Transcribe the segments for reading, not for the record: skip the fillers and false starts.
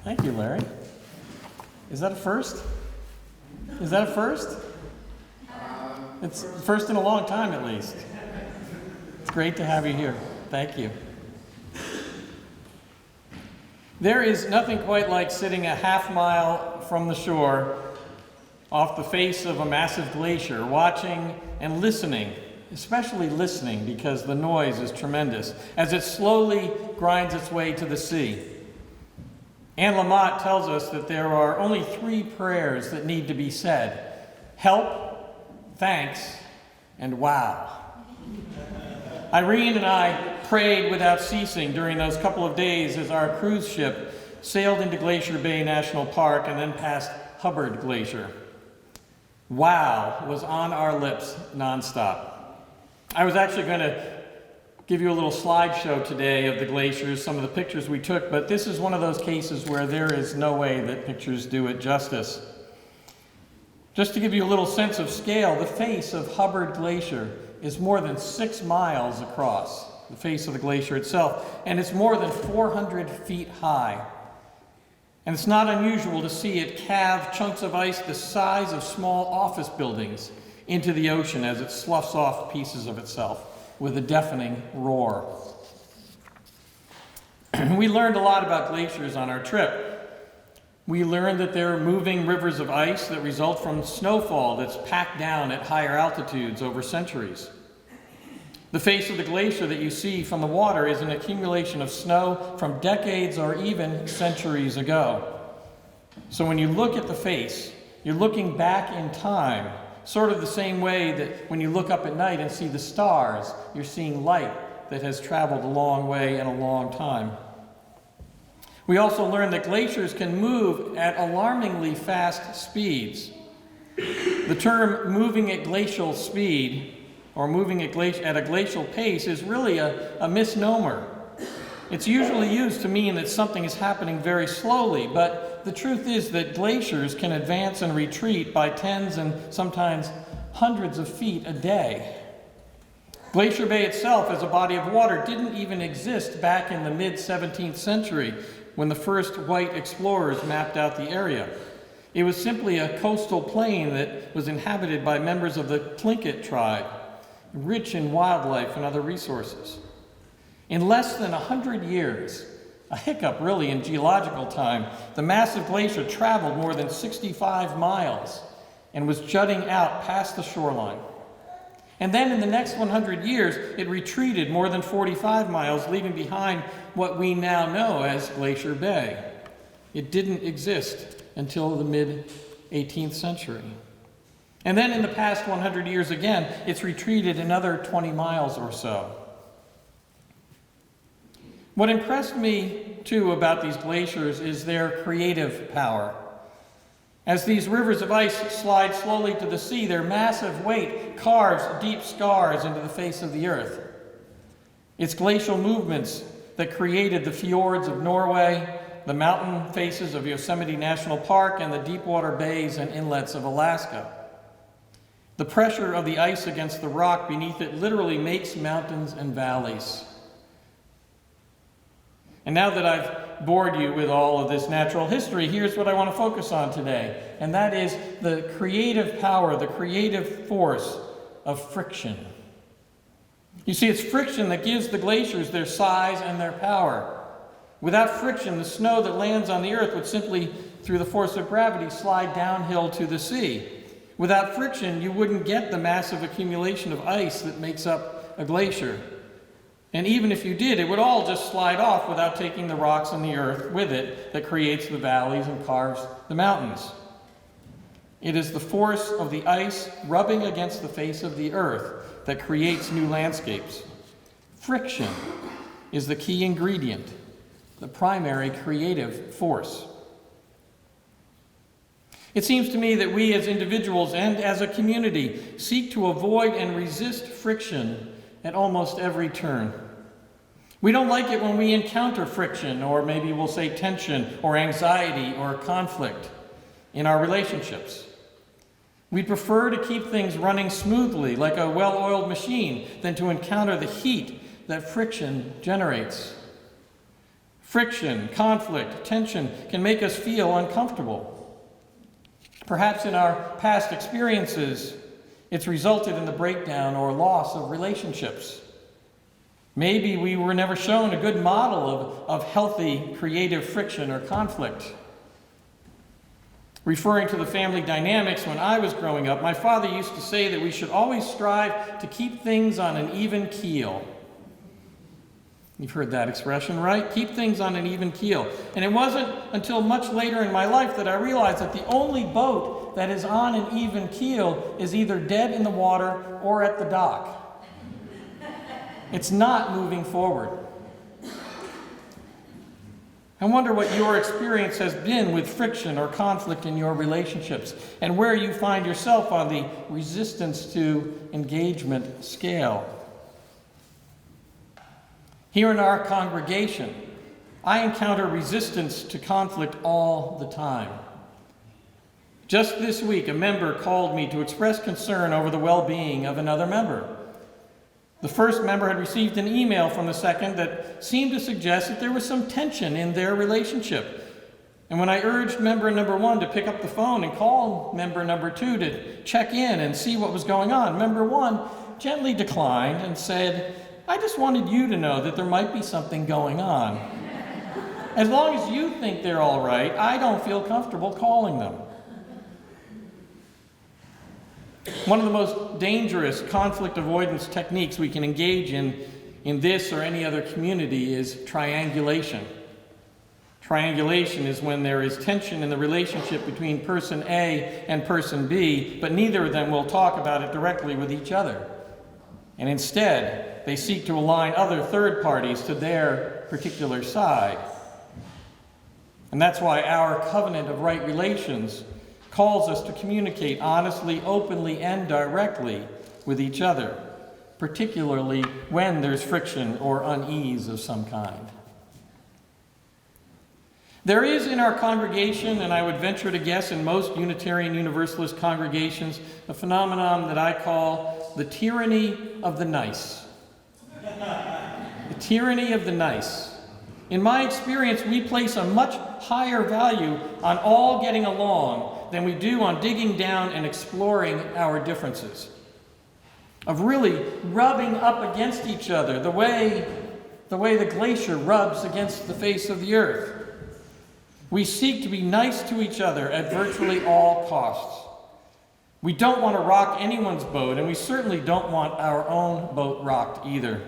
Thank you, Larry. Is that a first? Is that a first? It's first in a long time, at least. It's great to have you here. Thank you. There is nothing quite like sitting a half mile from the shore off the face of a massive glacier, watching and listening, especially listening because the noise is tremendous, as it slowly grinds its way to the sea. Anne Lamott tells us that there are only 3 prayers that need to be said: help, thanks, and wow. Irene and I prayed without ceasing during those couple of days as our cruise ship sailed into Glacier Bay National Park and then past Hubbard Glacier. Wow was on our lips nonstop. I was actually going to give you a little slideshow today of the glaciers, some of the pictures we took, but this is one of those cases where there is no way that pictures do it justice. Just to give you a little sense of scale, the face of Hubbard Glacier is more than 6 miles across, the face of the glacier itself, and it's more than 400 feet high. And it's not unusual to see it calve chunks of ice the size of small office buildings into the ocean as it sloughs off pieces of itself with a deafening roar. We learned a lot about glaciers on our trip. We learned that they're moving rivers of ice that result from snowfall that's packed down at higher altitudes over centuries. The face of the glacier that you see from the water is an accumulation of snow from decades or even centuries ago. So when you look at the face, you're looking back in time, sort of the same way that when you look up at night and see the stars, you're seeing light that has traveled a long way and a long time. We also learned that glaciers can move at alarmingly fast speeds. The term moving at glacial speed or moving at a glacial pace is really a misnomer. It's usually used to mean that something is happening very slowly, but the truth is that glaciers can advance and retreat by tens and sometimes hundreds of feet a day. Glacier Bay itself as a body of water didn't even exist back in the mid-17th century when the first white explorers mapped out the area. It was simply a coastal plain that was inhabited by members of the Tlingit tribe, rich in wildlife and other resources. In less than 100 years, a hiccup really in geological time, the massive glacier traveled more than 65 miles and was jutting out past the shoreline. And then in the next 100 years, it retreated more than 45 miles, leaving behind what we now know as Glacier Bay. It didn't exist until the mid-18th century. And then in the past 100 years again, it's retreated another 20 miles or so. What impressed me, too, about these glaciers is their creative power. As these rivers of ice slide slowly to the sea, their massive weight carves deep scars into the face of the earth. It's glacial movements that created the fjords of Norway, the mountain faces of Yosemite National Park, and the deepwater bays and inlets of Alaska. The pressure of the ice against the rock beneath it literally makes mountains and valleys. And now that I've bored you with all of this natural history, here's what I want to focus on today, and that is the creative power, the creative force of friction. You see, it's friction that gives the glaciers their size and their power. Without friction, the snow that lands on the earth would simply, through the force of gravity, slide downhill to the sea. Without friction, you wouldn't get the massive accumulation of ice that makes up a glacier. And even if you did, it would all just slide off without taking the rocks and the earth with it that creates the valleys and carves the mountains. It is the force of the ice rubbing against the face of the earth that creates new landscapes. Friction is the key ingredient, the primary creative force. It seems to me that we as individuals and as a community seek to avoid and resist friction at almost every turn. We don't like it when we encounter friction, or maybe we'll say tension or anxiety or conflict in our relationships. We'd prefer to keep things running smoothly like a well-oiled machine than to encounter the heat that friction generates. Friction, conflict, tension can make us feel uncomfortable. Perhaps in our past experiences, it's resulted in the breakdown or loss of relationships. Maybe we were never shown a good model of healthy, creative friction or conflict. Referring to the family dynamics when I was growing up, my father used to say that we should always strive to keep things on an even keel. You've heard that expression, right? Keep things on an even keel. And it wasn't until much later in my life that I realized that the only boat that is on an even keel is either dead in the water or at the dock. It's not moving forward. I wonder what your experience has been with friction or conflict in your relationships and where you find yourself on the resistance to engagement scale. Here in our congregation, I encounter resistance to conflict all the time. Just this week, a member called me to express concern over the well-being of another member. The first member had received an email from the second that seemed to suggest that there was some tension in their relationship. And when I urged member number one to pick up the phone and call member number two to check in and see what was going on, member one gently declined and said, "I just wanted you to know that there might be something going on. As long as you think they're all right, I don't feel comfortable calling them." One of the most dangerous conflict avoidance techniques we can engage in this or any other community is triangulation. Triangulation is when there is tension in the relationship between person A and person B, but neither of them will talk about it directly with each other. And instead, they seek to align other third parties to their particular side. And that's why our covenant of right relations calls us to communicate honestly, openly, and directly with each other, particularly when there's friction or unease of some kind. There is in our congregation, and I would venture to guess in most Unitarian Universalist congregations, a phenomenon that I call the tyranny of the nice. The tyranny of the nice. In my experience, we place a much higher value on all getting along than we do on digging down and exploring our differences. Of really rubbing up against each other the way the glacier rubs against the face of the earth. We seek to be nice to each other at virtually all costs. We don't want to rock anyone's boat, and we certainly don't want our own boat rocked either.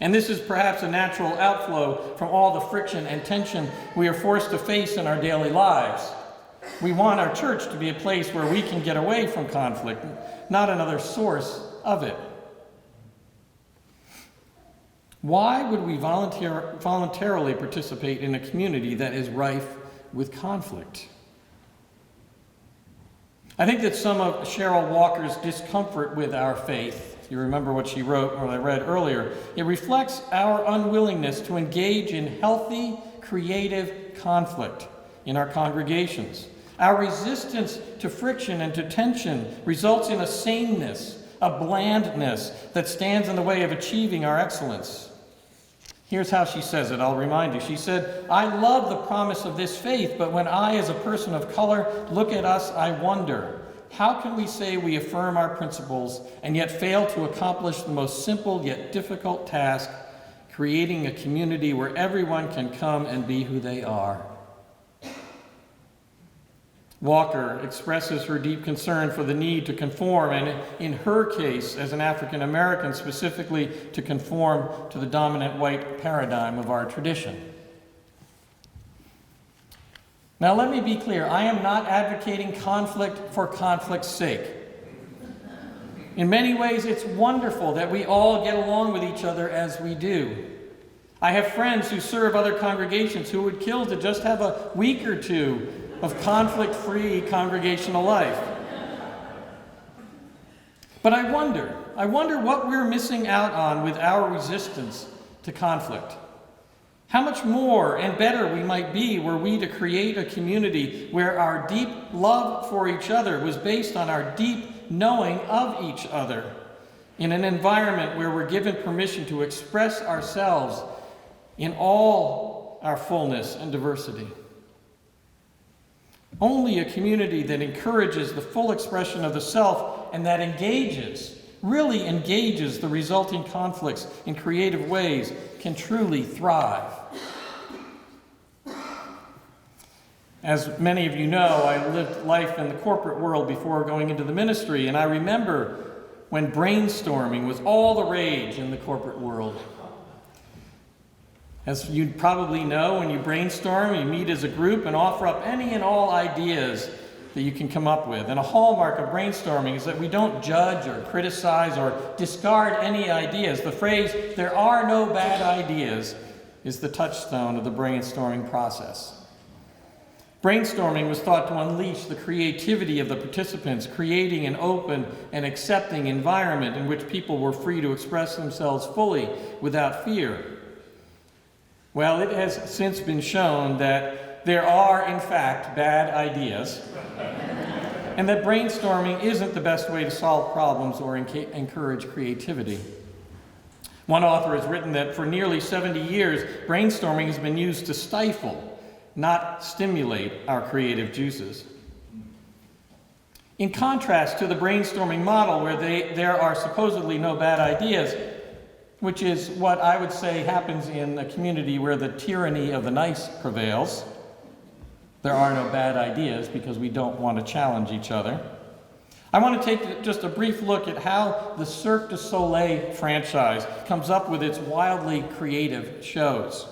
And this is perhaps a natural outflow from all the friction and tension we are forced to face in our daily lives. We want our church to be a place where we can get away from conflict, not another source of it. Why would we voluntarily participate in a community that is rife with conflict? I think that some of Cheryl Walker's discomfort with our faith, you remember what she wrote or I read earlier, it reflects our unwillingness to engage in healthy, creative conflict in our congregations. Our resistance to friction and to tension results in a sameness, a blandness that stands in the way of achieving our excellence. Here's how she says it, I'll remind you. She said, "I love the promise of this faith, but when I, as a person of color, look at us, I wonder, how can we say we affirm our principles and yet fail to accomplish the most simple yet difficult task, creating a community where everyone can come and be who they are?" Walker expresses her deep concern for the need to conform, and in her case, as an African American, specifically to conform to the dominant white paradigm of our tradition. Now, let me be clear. I am not advocating conflict for conflict's sake. In many ways, it's wonderful that we all get along with each other as we do. I have friends who serve other congregations who would kill to just have a week or two of conflict-free congregational life. But I wonder what we're missing out on with our resistance to conflict. How much more and better we might be were we to create a community where our deep love for each other was based on our deep knowing of each other, in an environment where we're given permission to express ourselves in all our fullness and diversity. Only a community that encourages the full expression of the self and that really engages the resulting conflicts in creative ways can truly thrive. As many of you know, I lived life in the corporate world before going into the ministry, and I remember when brainstorming was all the rage in the corporate world. As you probably know, when you brainstorm, you meet as a group and offer up any and all ideas that you can come up with. And a hallmark of brainstorming is that we don't judge or criticize or discard any ideas. The phrase, "there are no bad ideas," is the touchstone of the brainstorming process. Brainstorming was thought to unleash the creativity of the participants, creating an open and accepting environment in which people were free to express themselves fully without fear. Well, it has since been shown that there are, in fact, bad ideas, and that brainstorming isn't the best way to solve problems or encourage creativity. One author has written that for nearly 70 years, brainstorming has been used to stifle, not stimulate, our creative juices. In contrast to the brainstorming model where there are supposedly no bad ideas, which is what I would say happens in a community where the tyranny of the nice prevails. There are no bad ideas because we don't want to challenge each other. I want to take just a brief look at how the Cirque du Soleil franchise comes up with its wildly creative shows.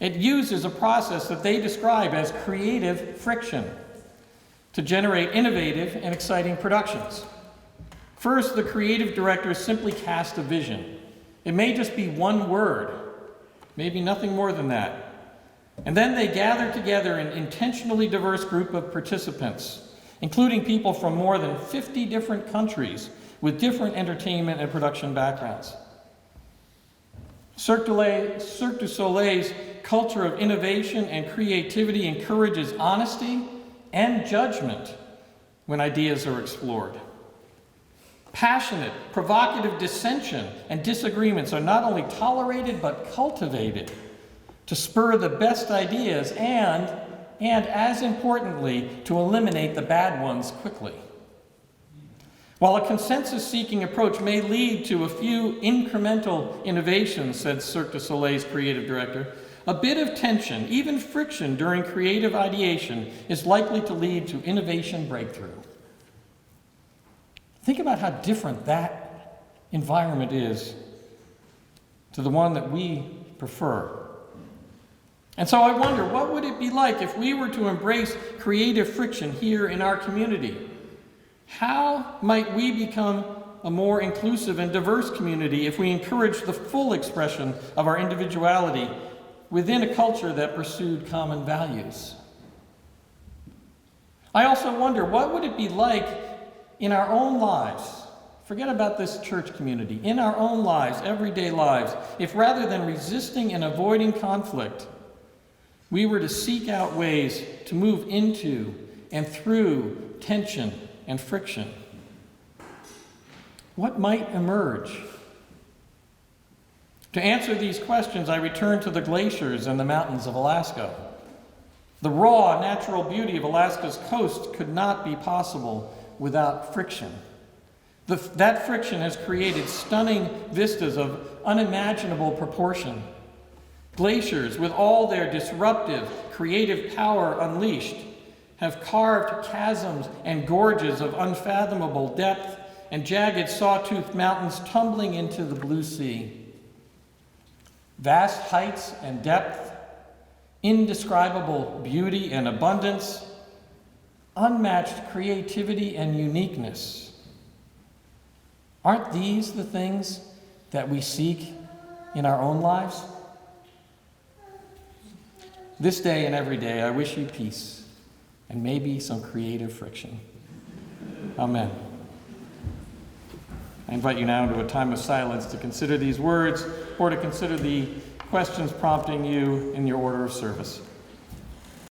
It uses a process that they describe as creative friction to generate innovative and exciting productions. First, the creative directors simply cast a vision. It may just be one word, maybe nothing more than that. And then they gather together an intentionally diverse group of participants, including people from more than 50 different countries with different entertainment and production backgrounds. Cirque du Soleil's culture of innovation and creativity encourages honesty and judgment when ideas are explored. Passionate, provocative dissension and disagreements are not only tolerated but cultivated to spur the best ideas and as importantly, to eliminate the bad ones quickly. While a consensus-seeking approach may lead to a few incremental innovations, said Cirque du Soleil's creative director, a bit of tension, even friction during creative ideation is likely to lead to innovation breakthrough. Think about how different that environment is to the one that we prefer. And so I wonder, what would it be like if we were to embrace creative friction here in our community? How might we become a more inclusive and diverse community if we encourage the full expression of our individuality within a culture that pursued common values? I also wonder, what would it be like in our own lives, forget about this church community, in our own lives, everyday lives, if rather than resisting and avoiding conflict, we were to seek out ways to move into and through tension and friction? What might emerge? To answer these questions, I return to the glaciers and the mountains of Alaska. The raw, natural beauty of Alaska's coast could not be possible without friction. That friction has created stunning vistas of unimaginable proportion. Glaciers, with all their disruptive, creative power unleashed, have carved chasms and gorges of unfathomable depth and jagged sawtooth mountains tumbling into the blue sea. Vast heights and depth, indescribable beauty and abundance, unmatched creativity and uniqueness. Aren't these the things that we seek in our own lives? This day and every day, I wish you peace and maybe some creative friction. Amen. I invite you now into a time of silence to consider these words or to consider the questions prompting you in your order of service.